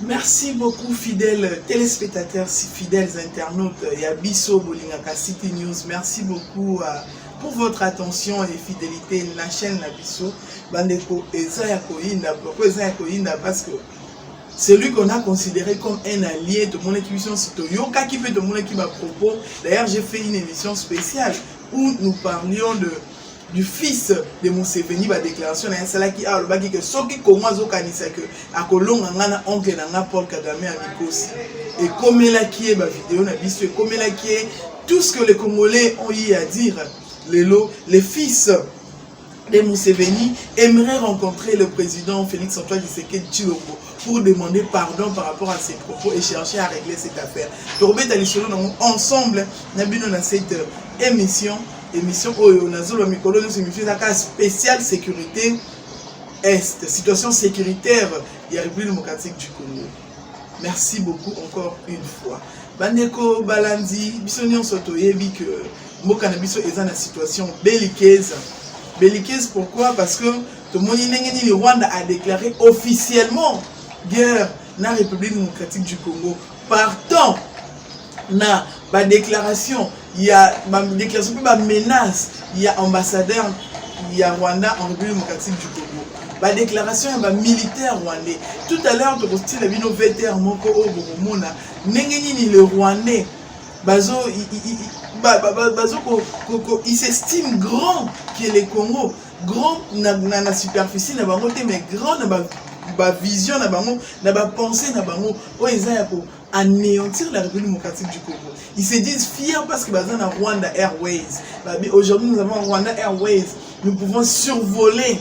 Merci beaucoup fidèles téléspectateurs, fidèles internautes. Yabiso Bolingaka City News. Merci beaucoup pour votre attention et fidélité. La chaîne Nabiso Bandeko Eza Koinda. Pourquoi Eza Koinda? Parce que c'est lui qu'on a considéré comme un allié de mon émission Yoka qui fait de mon équipe à propos. D'ailleurs, j'ai fait une émission spéciale où nous parlions du fils de Museveni, la déclaration c'est là qui a le bagi que ceux qui commencent au canisa que à Colombe ngana oncle nanga Paul Kagame à Mikosi et comme là qui est ma vidéo na biso comme là qui est tout ce que les Congolais ont eu à dire les fils de Museveni aimeraient rencontrer le président Félix Antoine Tshisekedi Tshilombo pour demander pardon par rapport à ses propos et chercher à régler cette affaire. Torobet Alisolo ensemble nabino na cette émission Oyo Nazolo Mikolo nous émission spéciale sécurité Est, situation sécuritaire de la République démocratique du Congo. Merci beaucoup encore une fois. Bandeko Balandi, Bissonion Soto Yebi que Mokanabiso est dans la situation belliqueuse. Belliqueuse pourquoi? Parce que tout le monde le Rwanda a déclaré officiellement guerre dans la République démocratique du Congo. Partant na ba déclaration, il y a une déclaration, une menace, il y a ambassadeur, il y a Rwanda en République démocratique du Congo. La déclaration, il y a un militaire rwandais. Tout à l'heure, tu as vu nos vétérans, Moko Oboromona, Nengeni le Rwandais, il s'estime grand qui est le Congo, grand dans la superficie, mais grand dans la vision, dans la pensée, dans anéantir la République démocratique du Congo. Ils se disent fiers parce que dans Rwanda Airways. Aujourd'hui, nous avons Rwanda Airways. Nous pouvons survoler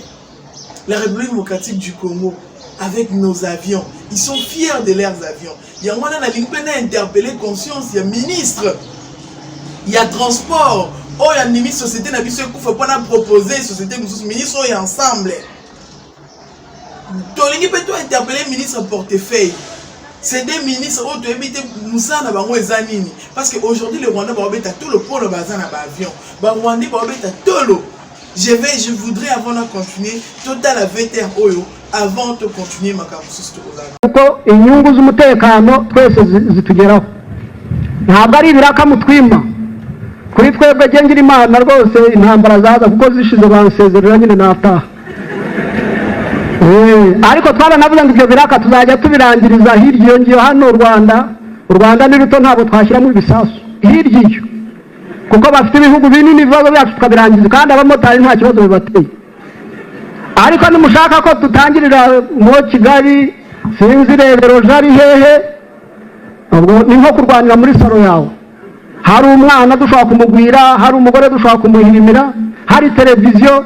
la République démocratique du Congo avec nos avions. Ils sont fiers de leurs avions. Il y a Rwanda qui a interpellé conscience. Il y a ministre. Il y a transport. Oh, il y a une société qui a proposé société ministre et ensemble. Tu peux interpeller ministre portefeuille. C'est des ministres qui ont évité Moussa Nabango et Zanini. Parce qu'aujourd'hui, le Rwanda va mettre tout le pôle bazar dans l'avion. Le Rwanda va mettre tout le. Je voudrais avant de continuer, total la VTR Oyo, avant de continuer ma campus. Kuko inyungu z'umutekano twese zitugeraho. Ntabwo ari ibiraka mutwima. Kuri twebwe gengira Imana rwose intambara zaza kuko zishize bansezerera nyine nataha. Ariko twaranavuze ngo ibyo biraka tuzajya tubirangiriza hirya iyo ngiyo hano u Rwanda ni ruto ntabwo twashyiramo ibisasu hirya iyo kuko bafite ibihugu binini ibibazo byacu tukabirangiza kandi abamotari nta kibazo bibateye. Ariko nimushaka ko tutangirira mu Kigali sinzi rebero jari hehe ubwo ni nko kurwanira muri saro yawe. Hari umwana dushobora kumugwira, hari umugore dushobora kumuhirimira, hari televiziyo.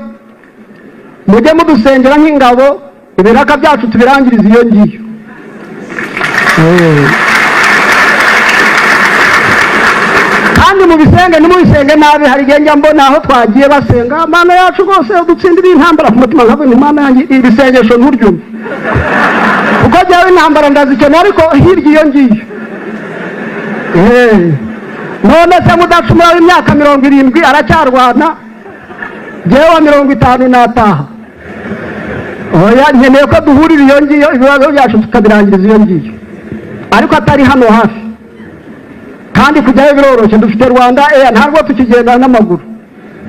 Mujye mudusengera nk'ingabo ibiraka byacu tubirangiriza iyo ngiyo. Kandi mu bisenge nimubisenge nabi hari igihe njya mbona aho twagiye basenga Mana yacu rwose dutsindira intambara ku mutima nkavuga Imana yanjye ibisengesho nturyumve kuko jyawe intambara ndazikeneye ariko hirya iyo ngiyo. None se mudacumura w'imyaka 70 aracyarwana jewe wa 50 nataha. Oya nkeneye ko duhurira iyo ngiyo ibibazo byacu tukabirangiriza iyo ngiyo ariko atari hano hafi kandi kujyayo biroroshye. Dufite Rwanda ntabwo tukigenda n'amaguru.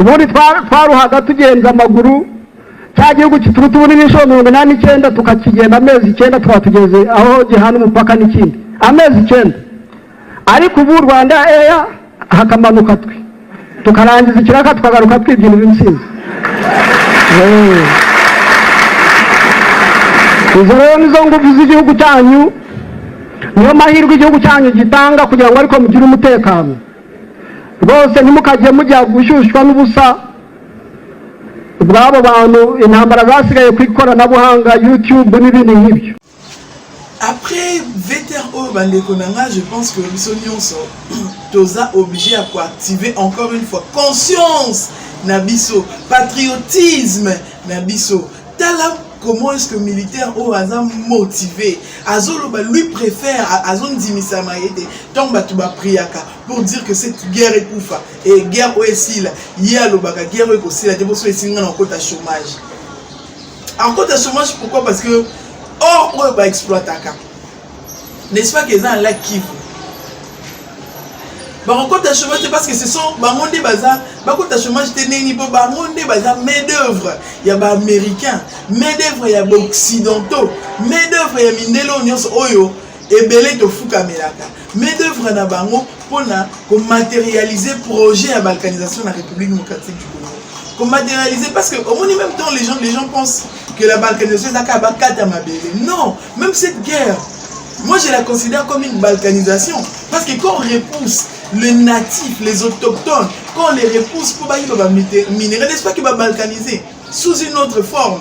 Ubundi twaruhaga tugenza amaguru cya gihugu kituruta ubunini n'inshuro 89 tukakigenda amezi 9 tukaba tugeze aho gihana umupaka n'ikindi amezi 9. Ariko ubu Rwanda hakamanuka twe tukarangiza ikiraka tukagaruka twibyinira insinzi. Izo rero nizo ngufu z'igihugu cyanyu, niyo mahirwe igihugu cyanyu gitanga kugira ngo ariko mugire umutekano rwose ntimukajye mujya gushyushywa n'ubusa bw'abo bantu intambara zasigaye ku ikoranabuhanga YouTube n'ibindi nk'ibyo. Après VTR Bandeko Nanga, je pense que Bissonion Toza obligé à activer encore une fois conscience Nabiso, patriotisme Nabiso. Tala comment est-ce que le militaire au hasard motivé Azolo lui préfère Azon Dimisa Maïete tant batuba priaka pour dire que cette guerre est koufa et guerre aussi là il y a le baga guerre aussi là de bosso est en côte à chômage. En côte à chômage pourquoi? Parce que or on va exploiter. n'est-ce pas qu'ils ont un lac Kivu? Baronkota chômage parce que ce sont Bamonde Baza, Bakota chômage teneni pour Bamonde Baza, main-d'œuvre, il y a Américains, main-d'œuvre, il y a Occidentaux, main-d'œuvre, il y a Mindelo Nyos Oyo, et Belé Tofuka Melaka, main-d'œuvre na Bango pour matérialiser le projet à balkanisation de la République démocratique du Congo. Pour matérialiser, parce que au même temps, les gens pensent que la balkanisation est à Bakata Mabele. Non, même cette guerre, moi je la considère comme une balkanisation, parce que quand on repousse les natifs, les autochtones, quand on les repousse pour minérer, n'est-ce pas qu'ils vont balkaniser sous une autre forme?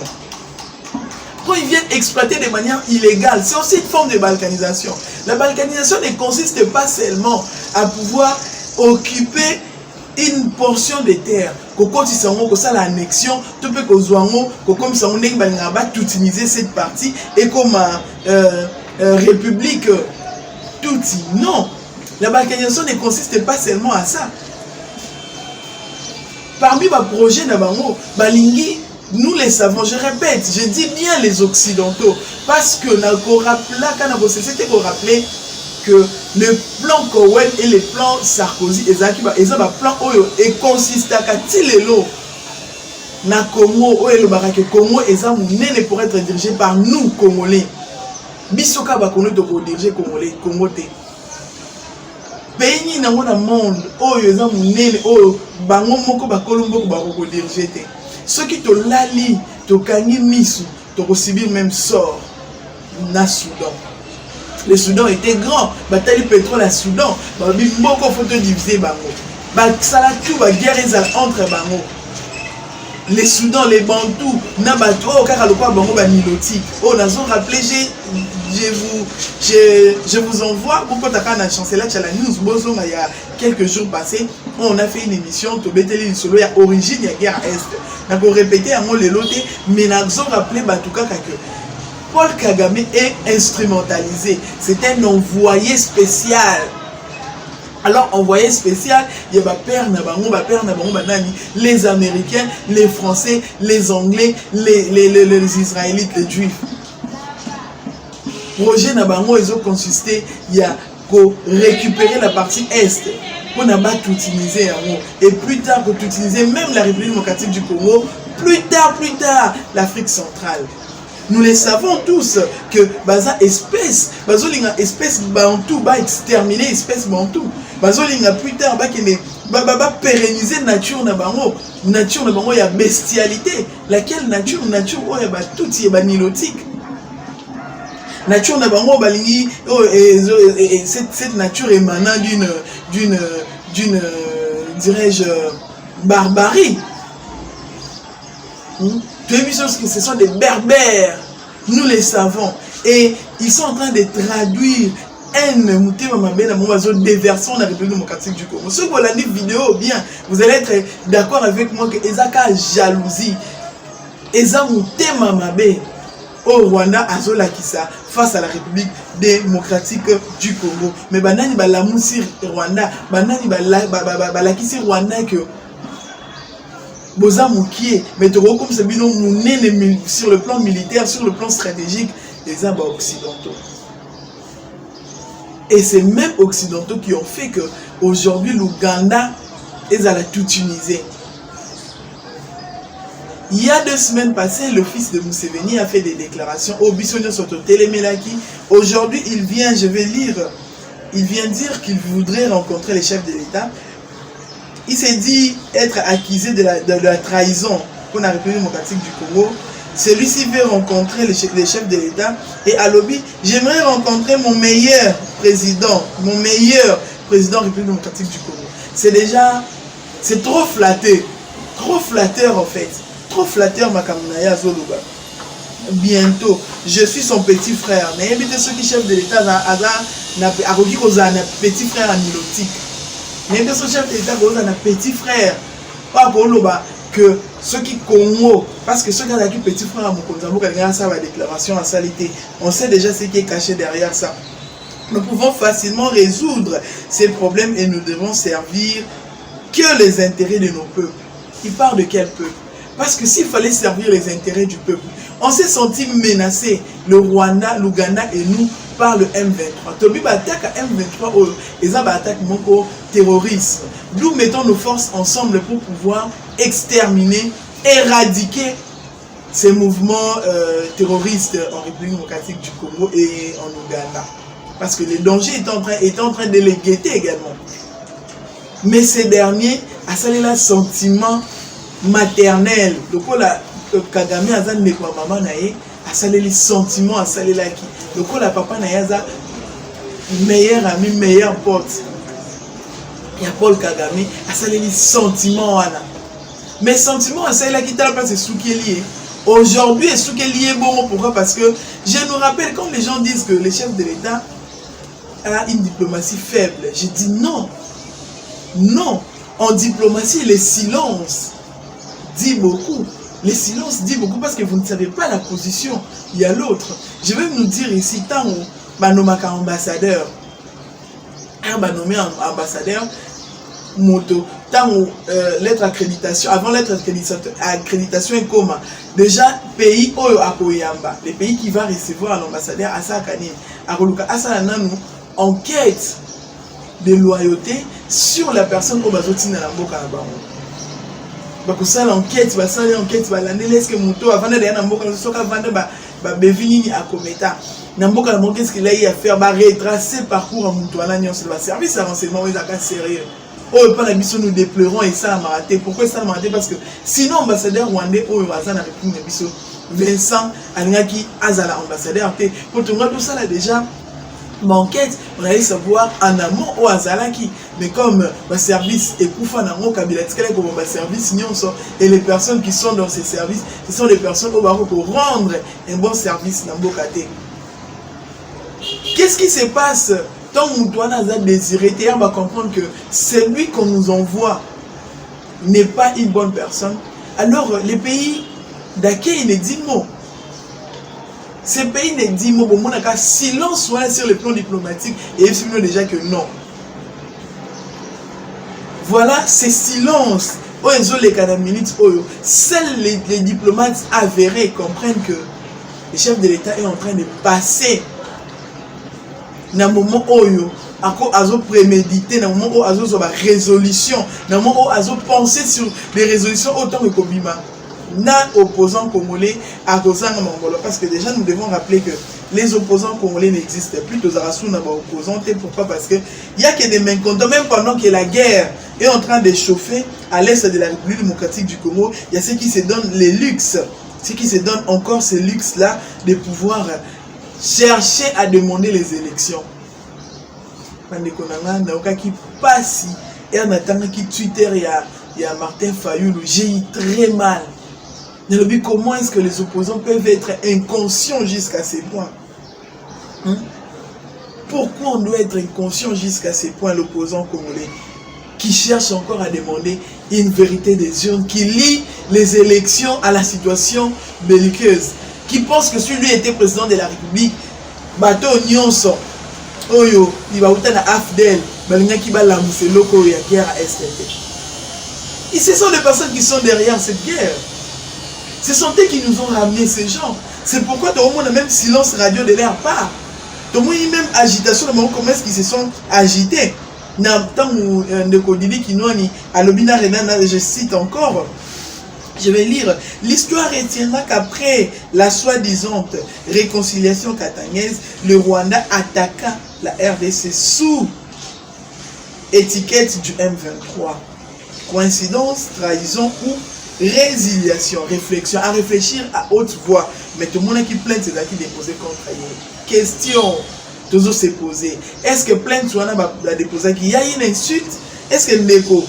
Quand ils viennent exploiter de manière illégale, c'est aussi une forme de balkanisation. La balkanisation ne consiste pas seulement à pouvoir occuper une portion de terre. Quand ils sont ça l'annexion, tout peut comme ça on est tutiniser cette partie et comme république Tutsi. Non. La balkanisation ne consiste pas seulement à ça. Parmi les projets d'Abango, Balingi, nous les savons, je répète, je dis bien les Occidentaux, parce que c'était pour rappeler que le plan Cohen et le plan Sarkozy, ils ont un plan et consiste à Tilelo, na Congo, le Congo, ils pour être dirigé par nous, Congolais. Bisoka va connaître pour diriger Congolais, Congo. Pays dans le monde, ceux qui te lali, te kangi misu, te subir même sort na Soudan. Le Soudan était grand, bataille pétrole à Soudan, beaucoup faut te diviser bango. Ça tout va guerre entre bango. Les Soudans, les Bantous, Nabato, car le quoi bango baniloti. Oh, nous avons rappelé, je vous envoie pour que tu aies la chancelière de la news. Il y a quelques jours passés, on a fait une émission, tu as solo, il y a origine, il y a guerre à Est. On a répété à moi les lotés, mais nous avons rappelé que Paul Kagame est instrumentalisé. C'est un envoyé spécial. Alors, envoyé spécial, il y a les Américains, les Français, les Anglais, les Israélites, les Juifs. Projet Nabango, ils ont consisté, il y a récupérer la partie Est pour ne pas tout utiliser. Et plus tard, pour tout utiliser, même la République démocratique du Congo, plus tard, l'Afrique centrale. Nous les savons tous que baza espèce bantou va exterminer espèce bantou. Bazolinga plus tard va pérenniser nature na bango. Nature na bango il y a bestialité. Laquelle nature oh ya tout est banilotique. Nature na bango balingi cette nature émanant d'une dirais-je barbarie. Tu as vu que ce sont des berbères, nous les savons, et ils sont en train de traduire une déversion de la République démocratique du Congo. Si vous regardez la vidéo bien, vous allez être d'accord avec moi que Ezaka jalousie, au Rwanda azolakisa face à la République démocratique du Congo. Mais banani balamusi Rwanda, banani balakisi Rwanda que Boza Moukié, mais comme c'est bien sur le plan militaire, sur le plan stratégique, les Abba occidentaux. Et c'est même occidentaux qui ont fait que aujourd'hui l'Ouganda est à la tout Tunisie. Il y a 2 semaines passées, le fils de Museveni a fait des déclarations au Bissonio Soto Telemelaki. Aujourd'hui, il vient, je vais lire, il vient dire qu'il voudrait rencontrer les chefs de l'État. Il s'est dit être accusé de la trahison pour la République démocratique du Congo. Celui-ci veut rencontrer les chefs de l'État. Et à l'objet, j'aimerais rencontrer mon meilleur président de la République démocratique du Congo. C'est trop flatté. Trop flatteur en fait. Trop flatteur Makamunaya Zoluba. Bientôt, je suis son petit frère. N'invitez ceux qui chef de l'État à petit frère anilotique. Mais ce chef d'État a un petit frère. Pas pour le bas que ceux qui Congo, parce que ceux qui ont un petit frère à Mokonzambo, quand il y a sa déclaration en salité, on sait déjà ce qui est caché derrière ça. Nous pouvons facilement résoudre ces problèmes et nous devons servir que les intérêts de nos peuples. Il parle de quel peuple? Parce que s'il fallait servir les intérêts du peuple, on s'est senti menacé, le Rwanda, l'Ouganda et nous, par le M23. Tobi attaque à M23, ils ont attaque mon terrorisme. Nous mettons nos forces ensemble pour pouvoir exterminer, éradiquer ces mouvements terroristes en République démocratique du Congo et en Ouganda. Parce que les dangers étaient en train de les guetter également. Mais ces derniers, à ça le sentiment maternel. Donc la Kagame a zan nekwa maman nae, à ça le sentiment, à ça le qui. Donc la papa nae a meilleur ami, meilleur pote. Il y a Paul Kagame, à ça le sentiment wana. Mais sentiment à ça là qui t'a pas c'est sous qui est lié. Aujourd'hui, est-ce qu'il y est bon? Pourquoi? Parce que je nous rappelle, quand les gens disent que le chef de l'État a une diplomatie faible, je dis non. Non. En diplomatie, le silence dit beaucoup. Le silence dit beaucoup parce que vous ne savez pas la position. Il y a l'autre. Je vais nous dire ici, tant où bah nommé ambassadeur, bah nommé ambassadeur, moto, tant où lettre accréditation, avant lettre accréditation est commun. Déjà, pays Oyo Akoyamba, les pays qui va recevoir l'ambassadeur Asa Kani, Aroluka Asa Nanou, enquête de loyauté sur la personne au bazoti na mboka na bango. Bakosala enquête, basala enquête, balandela est-ce que moto avant de na mboka soka vanda ba bevini ni akometa. Na mboka na mboka qu'est-ce qu'il a eu à faire, ba retracer parcours en moto na nyonso ba service de renseignement ils aka sérieux. Oh, pas la mission, nous déplorons et ça a raté. Pourquoi ça a raté? Parce que sinon, ambassadeur rwandais, oh, Azana République Bisso, Vincent, Alingaki, Azala, ambassadeur, pour tout ça là déjà, m'enquête, on allait savoir en amont au Azalaki. Mais comme le service est pour comme service, et les personnes qui sont dans ces services, ce sont les personnes au barreau pour rendre un bon service dans Bokate. Qu'est-ce qui se passe? Tant que a désiré, on va comprendre que celui qu'on nous envoie n'est pas une bonne personne. Alors, les pays d'accueil ne disent mot. Ces pays ne disent mot. Bon, on a silence sur le plan diplomatique et ils savent déjà que non. Voilà, ces silences. Seuls les diplomates avérés comprennent que le chef de l'État est en train de passer. Dans le moment où azo prémédité, dans le moment où azo sur la résolution, dans le moment où azo penser sur les résolutions autant que Kobima, na opposants congolais à Kozanga Mongolo, parce que déjà nous devons rappeler que les opposants congolais n'existent plus, tous arasou n'a pas opposants. Pourquoi? Parce que il y a que des mécontents, même pendant que la guerre est en train de chauffer à l'est de la République démocratique du Congo, il y a ceux qui se donnent les luxes, ceux qui se donnent encore ce luxe là de pouvoir chercher à demander les élections. Qui passe et en attendant qui Twitter il y a Martin Fayoulou, j'ai eu très mal. Comment est-ce que les opposants peuvent être inconscients jusqu'à ces points? Pourquoi on doit être inconscient jusqu'à ces points, l'opposant congolais qui cherche encore à demander une vérité des urnes, qui lie les élections à la situation belliqueuse, qui pense que si lui était président de la République, bateau nyonso oyo il va outa na afdel balinga ki ba lamuse loko ya guerre à STT. Et ce sont les personnes qui sont derrière cette guerre. Ce sont eux qui nous ont ramené ces gens. C'est pourquoi tout le monde a même silence radio de leur part. Tout le monde a même agitation, comment est-ce qu'ils se sont agités. Tant de Kodili qui nous a dit à l'Obina Renan, je cite encore. Je vais lire. L'histoire retiendra qu'après la soi-disant réconciliation katangnaise, le Rwanda attaqua la RDC sous étiquette du M23. Coïncidence, trahison ou résiliation, réflexion, à réfléchir à haute voix. Mais tout le monde qui plaint, c'est là qui déposé contre elle. Question, toujours se poser. Est-ce que plainte soit la déposé qu'il y a une insulte? Est-ce que Ndeko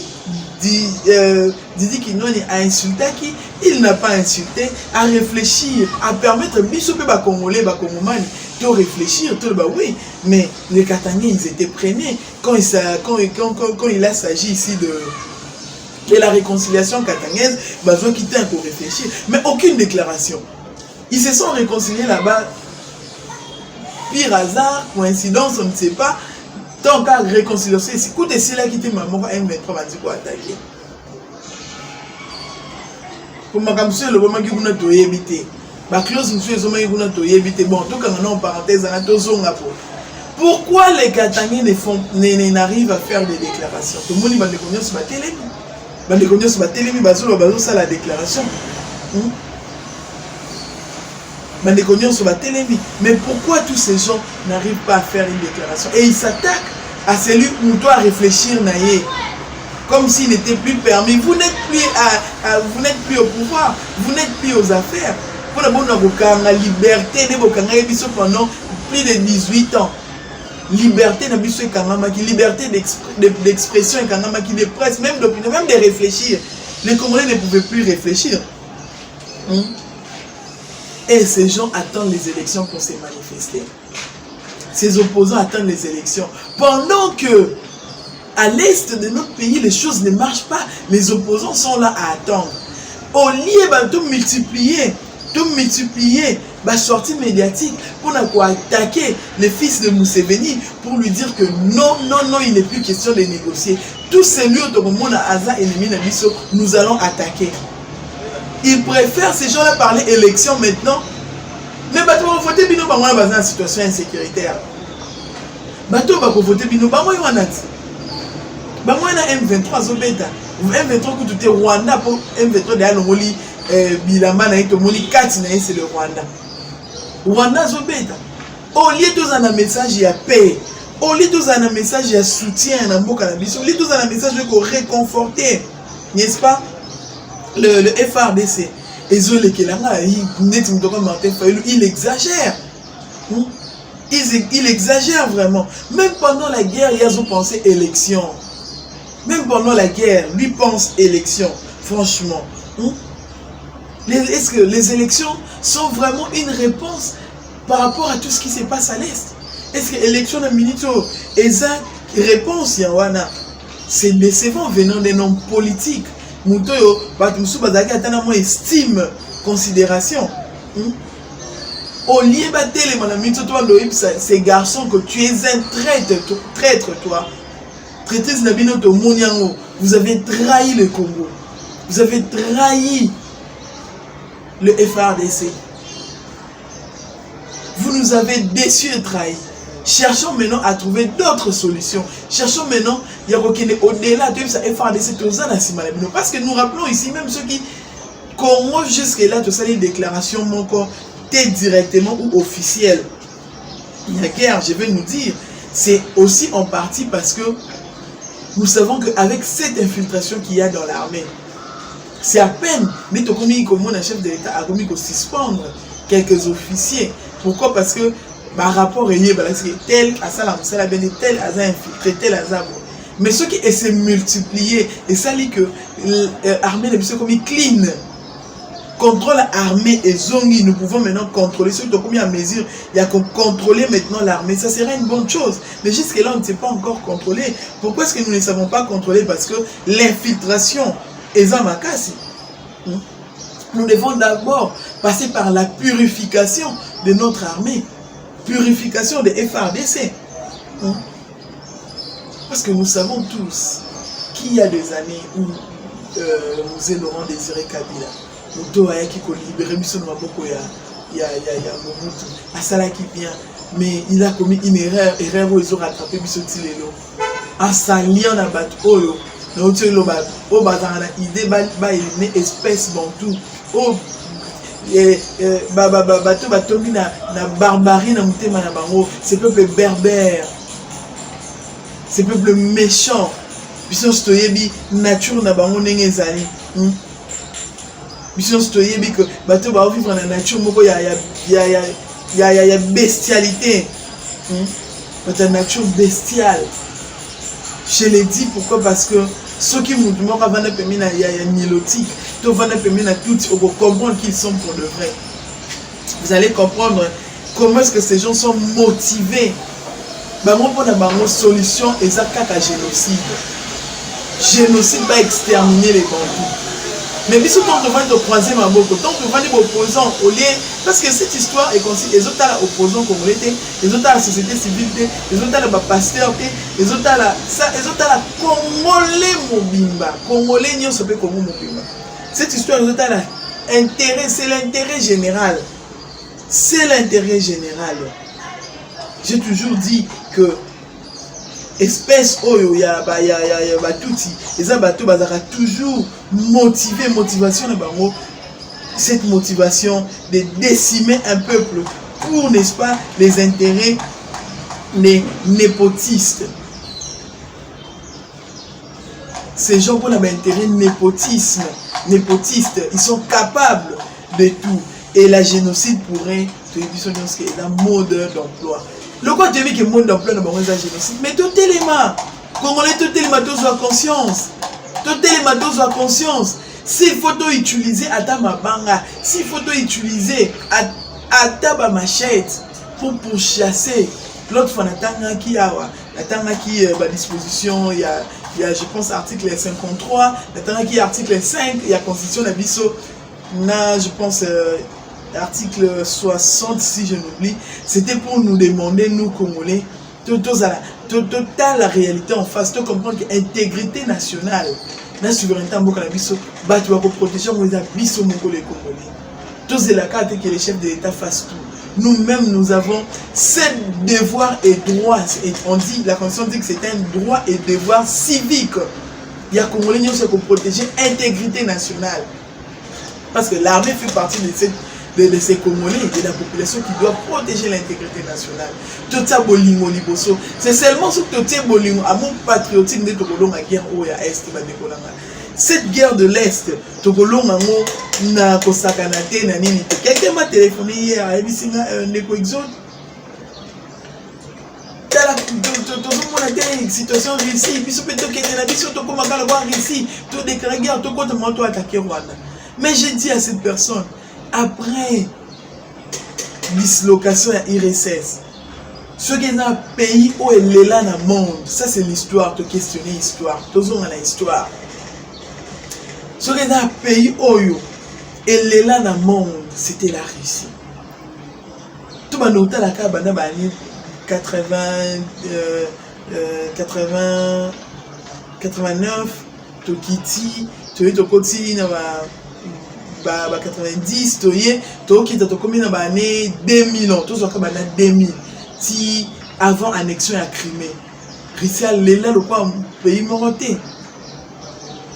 Didi Kinoni a insulté qui? Il n'a pas insulté, à réfléchir, à permettre Bissopé Congolais, Congomani, de réfléchir, tout le oui, mais les Katangais, ils étaient prenés quand il a s'agit ici de la réconciliation katangaise, besoin quitter pour réfléchir, mais aucune déclaration. Ils se sont réconciliés là-bas, pire hasard, coïncidence, on ne sait pas. Tant qu'à réconciliation, c'est coup de cela qui était maman, M23 m'a dit quoi attaquer. Pour ma campagne, le moment qui vous n'a pas évité. La clause nous fait bon, tout quand on en parenthèse, pourquoi les Katangais n'arrivent à faire des déclarations? Tout le monde va déconner sur la télé. Va déconner sur la télé, ça la déclaration. Va déconner sur la télé. Mais pourquoi tous ces gens n'arrivent pas à faire une déclaration? Et ils s'attaquent à celui où on doit réfléchir, comme s'il n'était plus permis. Vous n'êtes plus au pouvoir, vous n'êtes plus aux affaires. Pour la liberté pendant plus de 18 ans. Liberté d'expression, de presse, même d'opinion, même de réfléchir. Les Congolais ne pouvaient plus réfléchir. Et ces gens attendent les élections pour se manifester. Ces opposants attendent les élections. Pendant que, à l'est de notre pays, les choses ne marchent pas, les opposants sont là à attendre. Au lieu de multiplier la sortie médiatique pour attaquer le fils de Museveni, pour lui dire que non, il n'est plus question de négocier. Tous ces lieux de monde à Aza et nous allons attaquer. Ils préfèrent ces gens-là parler élection maintenant. Mais tu vas voter bino dans une situation insécuritaire. Tu vas voter bino dans M23 zobeta. M23 que tu es Rwanda pour M23 derrière le bilamba na ito moni kati na c'est le Rwanda. Rwanda zobeta. Au lieu de un message ya paix, au lieu de un message ya soutien na mboka na biso, au lieu de un message de réconforter, n'est-ce pas? Le FRDC, il exagère. Il exagère vraiment. Même pendant la guerre, ils ont pensé élection. Même pendant la guerre, lui pense élection. Franchement. Est-ce que les élections sont vraiment une réponse par rapport à tout ce qui se passe à l'Est? Est-ce que l'élection de Minito est une réponse? C'est décevant venant d'un homme politique. Mutoyo, estime, considération. Au lieu de ces garçons que tu es un traître, toi. Traîtrise Nabinoto Mouniango, vous avez trahi le Congo. Vous avez trahi le FRDC. Vous nous avez déçus et trahis. Cherchons maintenant à trouver d'autres solutions. Cherchons maintenant, il y a au-delà de ça, FRDC, parce que nous rappelons ici, même ceux qui, comment jusque-là, tout ça, les déclarations, mon corps, directement ou officielles. Il y a guerre, je vais nous dire, c'est aussi en partie parce que nous savons qu'avec cette infiltration qu'il y a dans l'armée, c'est à peine, mais comme un chef de l'État a commis de suspendre quelques officiers. Pourquoi? Parce que par rapport à tel à ça, tel à ça infiltré, tel à ça. Mais ce qui est se multiplier, et ça dit que l'armée est comme clean. Contrôle l'armée et zongi, nous pouvons maintenant contrôler. Ceux qui ont mis à mesure, il y a qu'on contrôler maintenant l'armée. Ça serait une bonne chose. Mais jusque-là, on ne sait pas encore contrôler. Pourquoi est-ce que nous ne savons pas contrôler? Parce que l'infiltration est en makasi. Nous devons d'abord passer par la purification de notre armée. Purification de FRDC. Parce que nous savons tous qu'il y a des années où nous Laurent Désiré Kabila, nous avons libéré Mobutu, Asala qui vient, mais il a commis une erreur où ils ont rattrapé Bissotilelo. En s'alliant à Batoyo, nous avons idée une espèce bantou. Bato batongi na barbarie na mutema na bango, ces peuples berbères, ces peuples méchants, biso stoyebi nature na bango ndenge ezali. Biso stoyebi que bato ba vivre na nature moko ya bestialité. La nature bestiale. Je l'ai dit pourquoi? Parce que ceux qui nous demandent avant de permis na ya nilotique, tout va de permis na tout, on va comprendre qu'ils sont pour de vrai. Vous allez comprendre comment est-ce que ces gens sont motivés. Bango pour une solution et ça kaka génocide. Génocide va exterminer les Bantous. Mais si on va de croiser ma boque, tant que va des opposants au lieu, parce que cette histoire est considérée, les autres opposants congolais, les autres la société civile, les autres la pasteur, les autres la ça, les autres la congolais mobimba, congolais n'y a pas Congo mobimba. Cette histoire les autres la intérêt, c'est l'intérêt général. c'est l'intérêt général. J'ai toujours dit que espèce oyo ya batuti eza bato bazaka toujours motivé motivation na bango cette motivation de décimer un peuple pour n'est-ce pas les intérêts les népotistes. Ces gens pour l'intérêt népotiste, ils sont capables de tout et la génocide pourrait te dire un mode d'emploi. Le quoi tu dis que le mode d'emploi n'est pas un génocide, mais tout élément, Congolais, tout élément, tous ont conscience, tout élément, tous ont conscience. S'il faut utiliser à mabanga, s'il faut utiliser à machette pour chasser, l'autre fois qui a disposition, il y a je pense article 53, qui article 5, il y a constitution de Bisso, je pense article 60 si je n'oublie, c'était pour nous demander, nous Congolais, la réalité en face, de comprendre que l'intégrité nationale, la souveraineté en Boka Bisso, tu vas protéger les Bisso Congolais. Tous c'est la carte que les chefs de l'État fassent tout. Nous-mêmes, nous avons 7 devoirs et droits. Et on dit, la Constitution dit que c'est un droit et devoir civique. Il y a Congolais qui ont protéger l'intégrité nationale. Parce que l'armée fait partie de ces Congolais, de la population qui doit protéger l'intégrité nationale. Tout ça, bolingo liboso. C'est seulement ce que tu bolingo, à mon patriotique de Togolong à guerre au Est, cette guerre de l'Est, Togolong na kosakanate na nini. Quelqu'un m'a téléphoné hier à Neko Exode. Une situation Russie, puis peut être que la mission toko makala voir Russie, tout déclaré guerre, tout contre moi, toi attaquer Rwanda. Mais j'ai dit à cette personne, après dislocation à IRSS, ce qui est un pays où elle est là dans le monde, ça c'est l'histoire, te questionner l'histoire, toujours dans l'histoire. Ce qui est un pays où elle est là dans le monde, c'était la Russie. Tout le monde a la carte, 89, Tokiti, Tokoti, 90, Toki, Tokomi dans l'année 2000, tout ça 2000, si avant annexion à Crimée, Russie est là le pays moroté.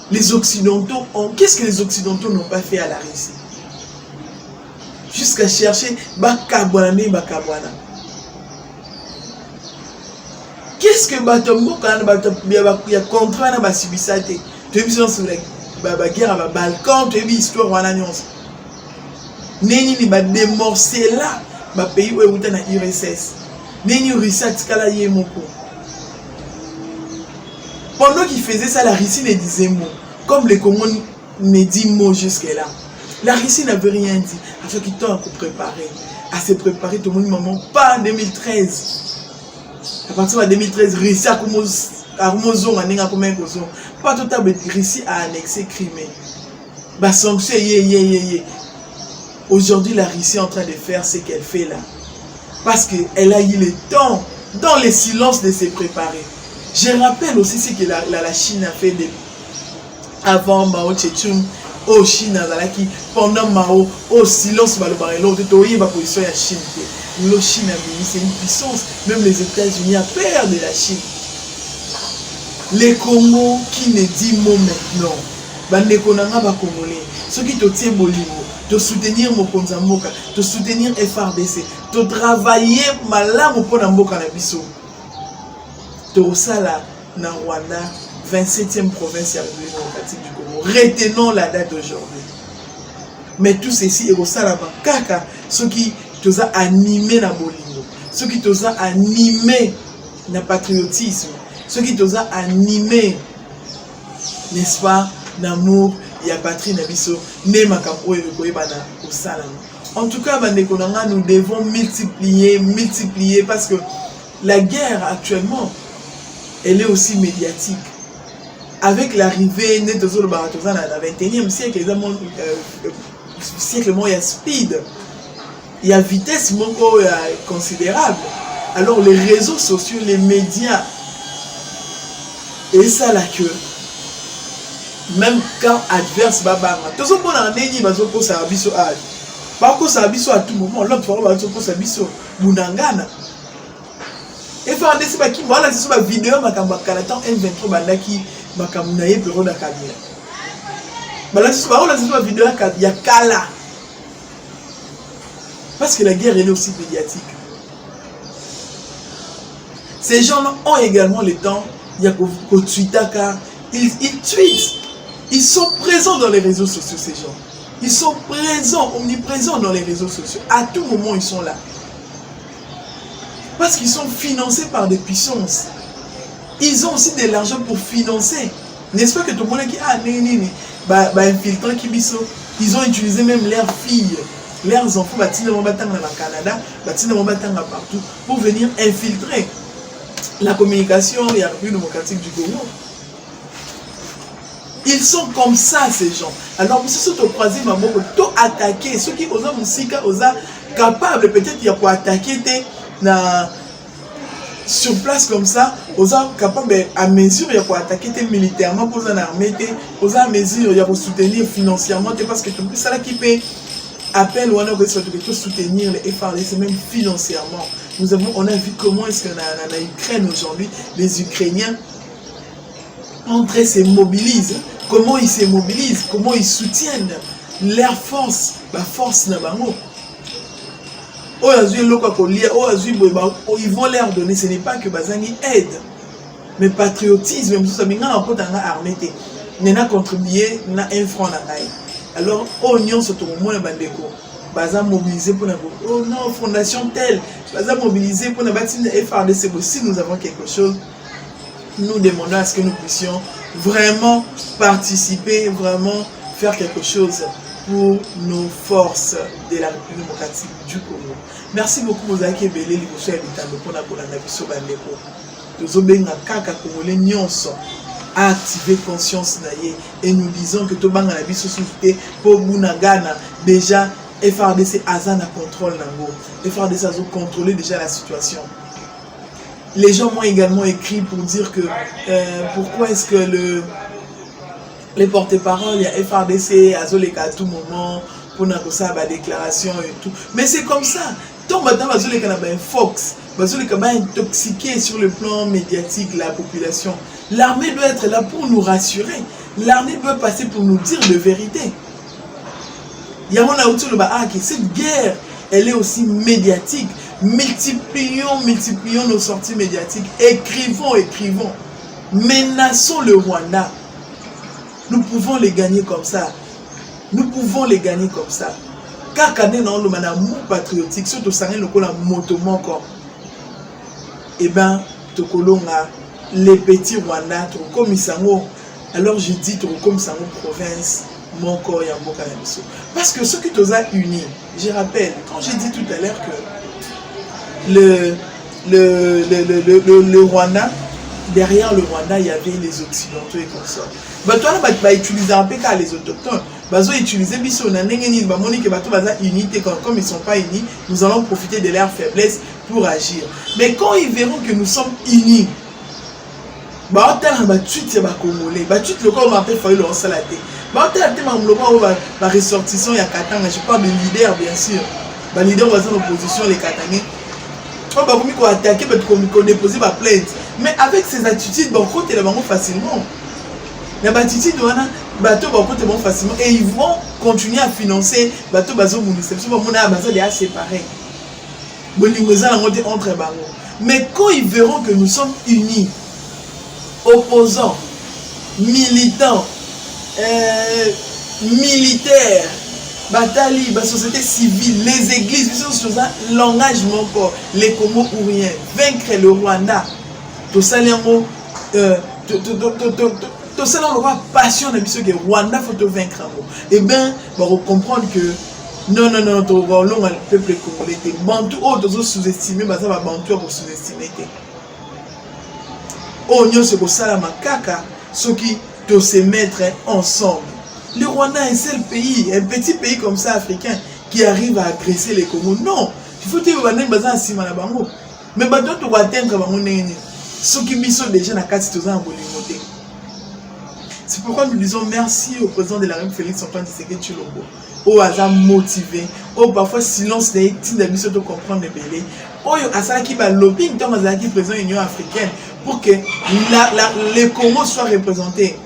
Les Occidentaux qu'est-ce que les Occidentaux n'ont pas fait à la Russie? Jusqu'à chercher Bakabwana. Qu'est-ce que Batombo il y a contrat dans la subissité? Tu as vu sur la guerre à la Balkan, tu as vu l'histoire en annonce. Neni ni ba démorcer là, ba pays où est na IRSS. Neni Russie tikala yemoko. Pendant qu'il faisait ça, la Russie ne disait mot. Comme les Congolais ne disent mot jusque-là. La Russie n'avait rien dit. À ce qui t'a préparé. À se préparer, tout le monde ne pas en 2013. À partir de 2013, Russie a commencé à pas tout à fait Russie a annexé Crimée. Bah, sanction, aujourd'hui, la Russie est en train de faire ce qu'elle fait là. Parce qu'elle a eu le temps, dans le silence, de se préparer. Je rappelle aussi ce que la Chine a fait avant Mao Tse-tung, au Chine, pendant Mao, au silence, la position de la Chine. La Chine c'est une puissance, même les États-Unis ont peur de la Chine. Les Congos qui ne dit mot maintenant, ceux qui te tiennent bolingo, te soutenir Mokonza Mboka, te soutenir FRDC, te travailler malamu pour Mboka na biso. Torosala na Rwanda, 27e province de la République démocratique du Congo. Retenons la date d'aujourd'hui. Mais tout ceci est au Salama Kaka, ceux qui t'ont animé na bolingo, ceux qui t'ont animé na patriotisme, ceux qui t'ont animé, n'est-ce pas, l'amour, il y a patrie na biso, ne makapo et le bana au Salama. En tout cas, nous devons multiplier parce que la guerre actuellement, elle est aussi médiatique. Avec l'arrivée de dans le 21e siècle, siècle, il y a speed, il y a vitesse considérable. Alors les réseaux sociaux, les médias, et ça là que même quand adverse babanga, tout ce qu'on a dit, Par contre, ça biso à tout moment. L'autre fois, on va ça biso Bunangana. Et FARDC baki voilà c'est sur vidéo makamba kalatan M23 bandaki makamunaye pero na kabila. Bala c'est sur vidéo ya kala. Parce que la guerre elle est aussi médiatique. Ces gens ont également le temps, il y a Twitter car ils tweetent. Ils sont présents dans les réseaux sociaux ces gens. Ils sont présents, omniprésents dans les réseaux sociaux. À tout moment ils sont là. Parce qu'ils sont financés par des puissances. Ils ont aussi de l'argent pour financer. N'est-ce pas que tout le monde dit ah infiltrant Kibiso, ils ont utilisé même leurs filles, leurs enfants, au Canada, partout, pour venir infiltrer la communication et la République démocratique du Congo. Ils sont comme ça ces gens. Alors, si vous croisez ma mort, tout attaquer, ceux qui osent musika, osent capable peut-être il y a pour attaquer sur place comme ça, osent capable à mesure il y a pour attaquer militairement pour une armée, osent à mesure il y a pour soutenir financièrement parce que tout ça là qui peut appel ou on a soutenir les FARDC même financièrement. On a vu comment est-ce que la Ukraine aujourd'hui, les Ukrainiens entre eux se mobilisent, comment ils se mobilisent, comment ils soutiennent leur force, la force na bango. Ils vont leur donner, ce n'est pas que Bazangi aide, mais patriotisme, même si ça n'a pas armé, n'a contribué na un franc na naï. Alors, on se trouve moins bandeko. Baza mobilisé pour la oh non, fondation telle, Baza mobilisé pour la bâtiment FARDC. Si nous avons quelque chose, nous demandons à ce que nous puissions vraiment participer, vraiment faire quelque chose pour nos forces de la République démocratique du Congo. Merci beaucoup aux Akebele, les Gauchers habitants pour la Nabiso Bandeko. Nous avons kaka congolais nyonso à activer conscience naïe et nous disons que tout le monde a la société pour Bunagana déjà. FARDC Azana contrôle Nango. FARDC a contrôlé déjà la situation. Les gens m'ont également écrit pour dire que pourquoi est-ce que les porte-parole, il y a FARDC, Azoleka à tout moment, pour n'avoir la déclaration et tout. Mais c'est comme ça. Tant maintenant, Azoleka n'a pas un Fox, Azoleka n'a pas intoxiqué sur le plan médiatique la population. L'armée doit être là pour nous rassurer. L'armée doit passer pour nous dire de vérité. Cette guerre, elle est aussi médiatique. Multiplions nos sorties médiatiques. Écrivons. Menaçons le Rwanda. Nous pouvons les gagner comme ça. Car quand on a un amour patriotique, surtout ça, on a un moto encore. Eh bien, les petits Rwanda, comme ils sont. Alors je dis, comme ça, province. Mon corps et mon cannabis. Parce que ce qui nous a unis, je rappelle, quand j'ai dit tout à l'heure que le Rwanda, derrière le Rwanda, il y avait les Occidentaux et comme ça. Bah, toi, là, bah, utiliser un peu les autochtones. Bah, utiliser biso, on a n'engeni, bah, monique, bah, tout, bah, unité, comme ils ne sont pas unis, nous allons profiter de leur faiblesse pour agir. Mais quand ils verront que nous sommes unis, bah, on a tweet, bah, congolais, bah, tweet, le corps m'a fait faire le salaté. Bah, la ressortissant, il y a Katanga, je parle de leader, bien sûr. Les leaders sont en opposition, les Katangais. On va attaquer, on déposer ma plainte. Mais avec ces attitudes, on compte facilement. Les attitudes, on facilement. Et ils vont continuer à financer les bateaux municipaux. Ils vont séparer. Mais quand ils verront que nous sommes unis, opposants, militants, militaires, bataille, la société civile, les églises, l'engagement encore, les Congo ou rien, vaincre le Rwanda, tout ça, tout ça, on aura passion de que Rwanda faut te vaincre. Et bien, on va comprendre que non, le peuple congolais, Bantu, autres sous-estimés, ça va Bantu pour sous-estimer. Oh, nous, c'est pour ça, la macaca, ceux qui de se mettre ensemble. Le Rwanda est un seul pays, un petit pays comme ça africain qui arrive à agresser les Congo. Non, il faut que tu aies besoin de bango. Mais tu dois atteindre bango. Ceux qui sont déjà dans la carte, C'est pourquoi nous disons merci au président de la République Félix Antoine Tshisekedi Tshilombo. Au hasard motivé, au parfois silence des tindabiso de comprendre les bélés. Au hasard qui va lobbying dans le président de l'Union africaine pour que les Congo soient représentés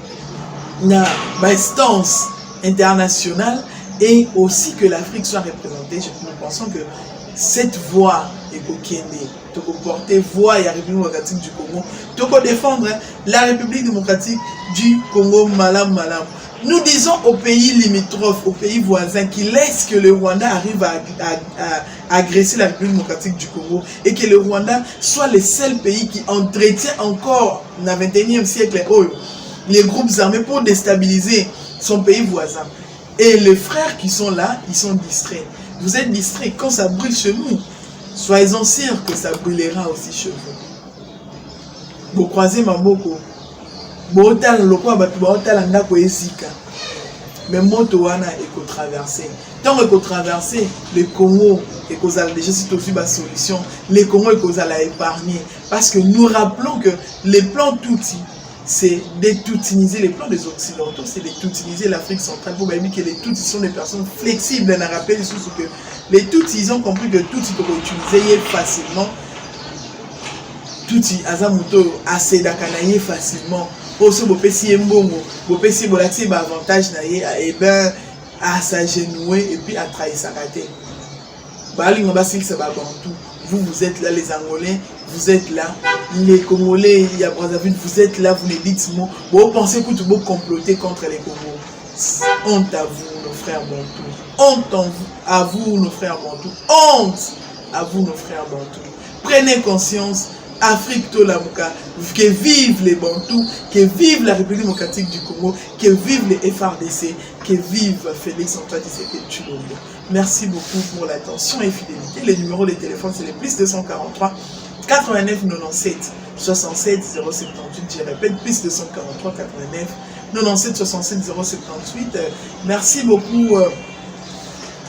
dans l'instance internationale et aussi que l'Afrique soit représentée. Nous pensons que cette voix est Kokende, de porter voix à la République démocratique du Congo, de défendre la République démocratique du Congo, malam. Nous disons aux pays limitrophes, aux pays voisins, qui laissent que le Rwanda arrive à agresser la République démocratique du Congo et que le Rwanda soit le seul pays qui entretient encore dans le 21e siècle les groupes armés pour déstabiliser son pays voisin. Et les frères qui sont là, ils sont distraits. Vous êtes distraits quand ça brûle chez nous. Soyez-en sûrs que ça brûlera aussi chez vous. Vous croisez ma boko. Mais moto wana traverser. Tant que traverser, le Congo est déjà c'est aussi ma solution. Le Congo est épargné parce que nous rappelons que les plans Tutsi, c'est d'étoutiniser les plans des Occidentaux, c'est d'étoutiniser l'Afrique centrale pour dire que les Tutsis sont des personnes flexibles. On a rappelé que les Tutsis, ils ont compris que Tutsis peuvent utiliser facilement. Tutsis, Azamuto, assez d'akanaye facilement. Aussi, vous pouvez mbongo, vous pouvez vous avantage et ben à s'agenouiller et puis à trahir sa raté. Vous êtes là, les Angolais, vous êtes là, les Congolais, il y a Brazzaville, vous êtes là, vous les dites mots. Vous pensez que vous comploter contre les Congos. Honte à vous, nos frères Bantous. Honte à vous, nos frères Bantous. Honte à vous, nos frères Bantous. Prenez conscience. Afrique Tolamuka, que vivent les Bantous, que vive la République démocratique du Congo, que vivent les FRDC, que vive Félix Antoine Tshisekedi Tshilombo. Merci beaucoup pour l'attention et fidélité. Les numéros de téléphone, c'est les plus 243 89 97 67 078. Je répète, plus 243 89 97 67 078. Merci beaucoup.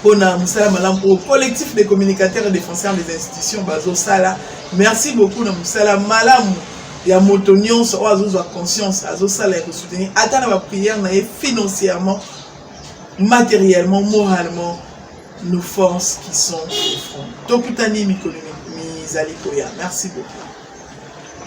Au collectif des communicateurs et défenseurs des institutions Bazo Sala. Merci beaucoup na Moussala Malam. Il y a Motonion, so azo conscience, azo Sala et soutenir. Attends ma prière na financièrement, matériellement, moralement nos forces qui sont au front. Tokutani Mikoli Mizali Koya. Merci beaucoup.